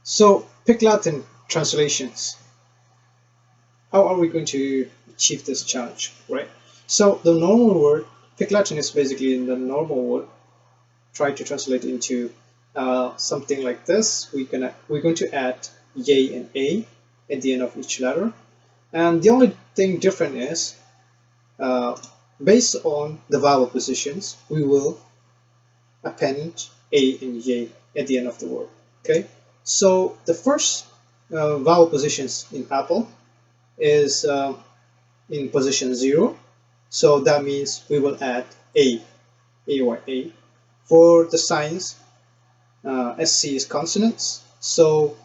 So, pigLatin translations. How are we going to achieve this challenge, right? So, the normal word, pigLatin is basically in the normal word. Try to translate into something like this. We're going to add y and a at the end of each letter. And the only thing different is uh, based on the vowel positions, we will append a and y at the end of the word. Okay, so the first vowel positions in apple is in position 0, so that means we will add a. For the signs, sc is consonants, so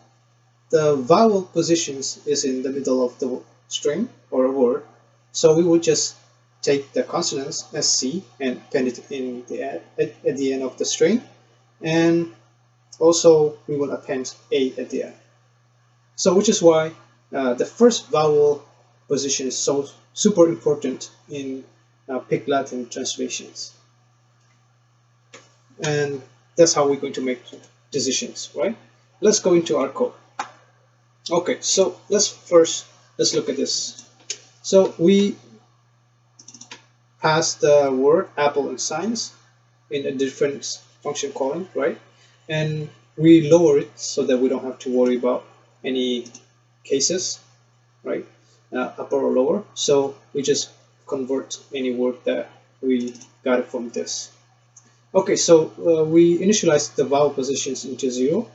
the vowel positions is in the middle of the string or a word, so we will just take the consonants sc and append it in at the end of the string, and also we will append a at the end. So which is why the first vowel position is so super important in pigLatin translations, and that's how we're going to make decisions, right? Let's go into our code. Okay, so let's look at this. So we pass the word apple and science in a different function calling, right? And we lower it so that we don't have to worry about any cases, right? Upper or lower. So we just convert any word that we got it from this. Okay, so we initialize the vowel positions into 0,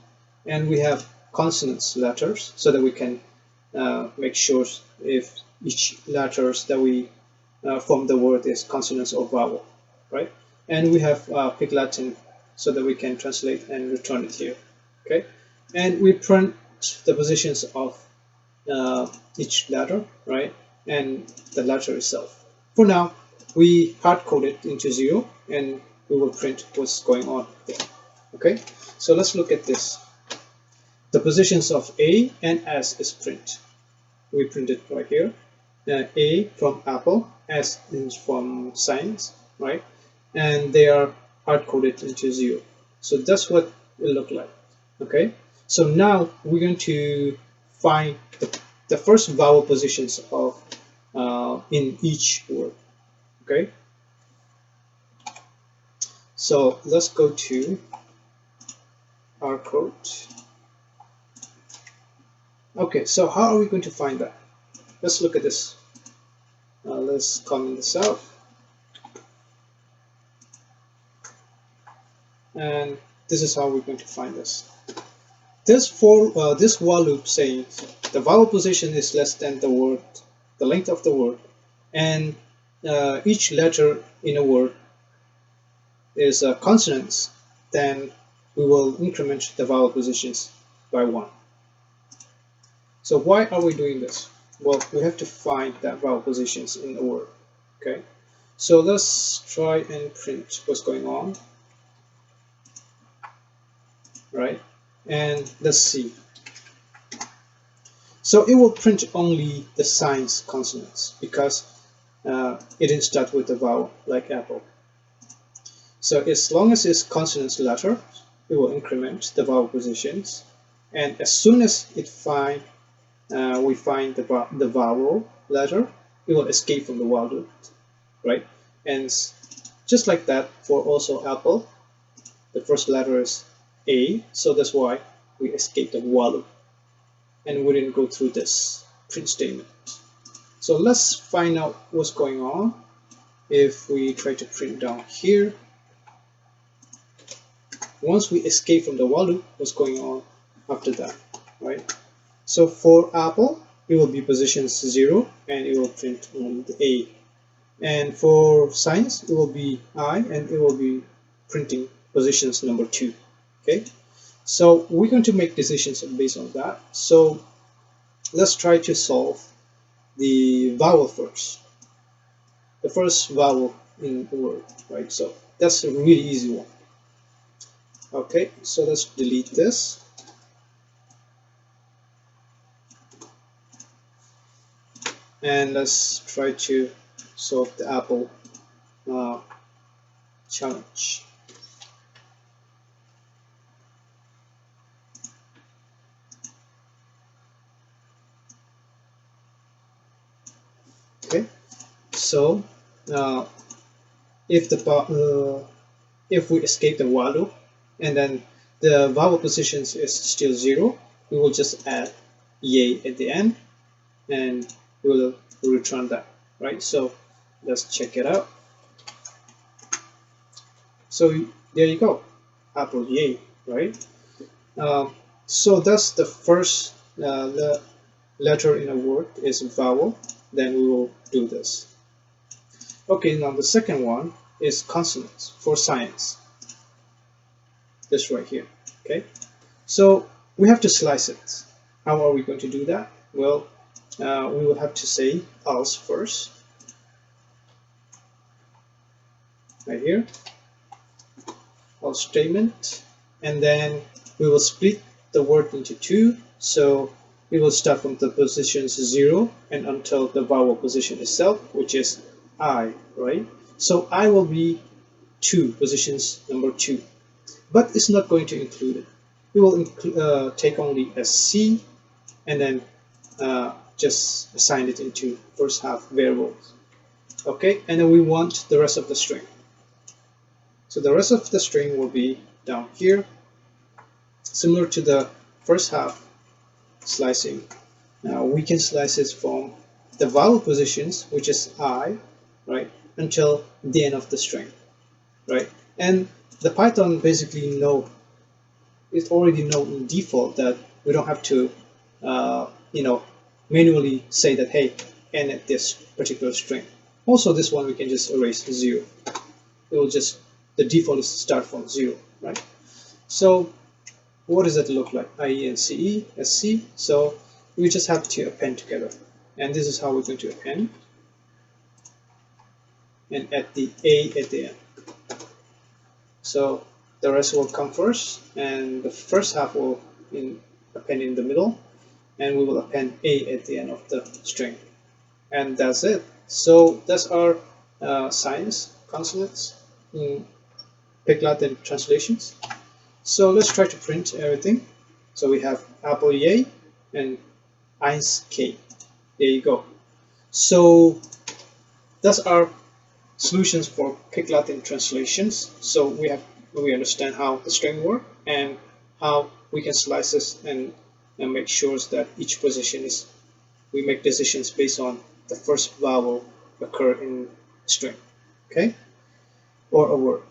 and we have consonants letters so that we can make sure if each letters that we from the word is consonants or vowel, right? And we have pigLatin so that we can translate and return it here, okay? And we print the positions of each letter, right? And the letter itself. For now, we hard code it into 0, and we will print what's going on there, okay? So let's look at this. The positions of A and S is print. We print it right here. A from apple, S is from science, right? And they are hard coded into 0. So that's what it look like, okay? So now we're going to find the first vowel positions of in each word, okay? So let's go to our code. Okay, so how are we going to find that? Let's look at this. Let's comment this out. And this is how we're going to find this. This while loop saying the vowel position is less than the word, the length of the word, and each letter in a word is consonants, then we will increment the vowel positions by 1. So why are we doing this? Well, we have to find that vowel positions in a word. Okay, so let's try and print what's going on, right? And let's see. So it will print only the signs consonants because it didn't start with a vowel like apple. So as long as it's consonants letter, it will increment the vowel positions, and as soon as we find the vowel letter, it will escape from the while loop, right? And just like that for also apple, the first letter is A, so that's why we escape the while loop, and we didn't go through this print statement. So let's find out what's going on. If we try to print down here, once we escape from the while loop, what's going on after that, right? So for apple, it will be position 0, and it will print on the A. And for science, it will be I, and it will be printing positions number 2. Okay, so we're going to make decisions based on that. So let's try to solve the vowel first. The first vowel in the word, right? So that's a really easy one. Okay, so let's delete this. And let's try to solve the apple challenge. So uh, if the if we escape the while loop and then the vowel positions is still 0, we will just add yay at the end and we will return that, right? So let's check it out. So there you go, apple yay, right? So that's the first letter in a word is vowel. Then we will do this. Okay, now the second one is consonants for science. This right here. Okay, so we have to slice it. How are we going to do that? Well, we will have to say else first, right here, else statement, and then we will split the word into two. So we will start from the positions 0 and until the vowel position itself, which is I, right? So I will be 2, positions number 2, but it's not going to include it. We will take only a C and then just assign it into first half variables. Okay, and then we want the rest of the string. So the rest of the string will be down here, similar to the first half slicing. Now we can slice it from the vowel positions, which is I, right, until the end of the string, right? And the Python basically it already know in default that we don't have to, manually say that, hey, end at this particular string. Also, this one we can just erase 0. It will just, the default is to start from 0, right? So what does that look like? IE and CE, SC. So we just have to append together. And this is how we're going to append. And add the A at the end. So the rest will come first, and the first half will append in the middle, and we will append A at the end of the string. And that's it. So that's our science consonants in pigLatin translations. So let's try to print everything. So we have apple yay and eins k. There you go. So that's our solutions for pigLatin translations. So we understand how the string work and how we can slice this and make sure that each position is, we make decisions based on the first vowel occur in string, okay, or a word.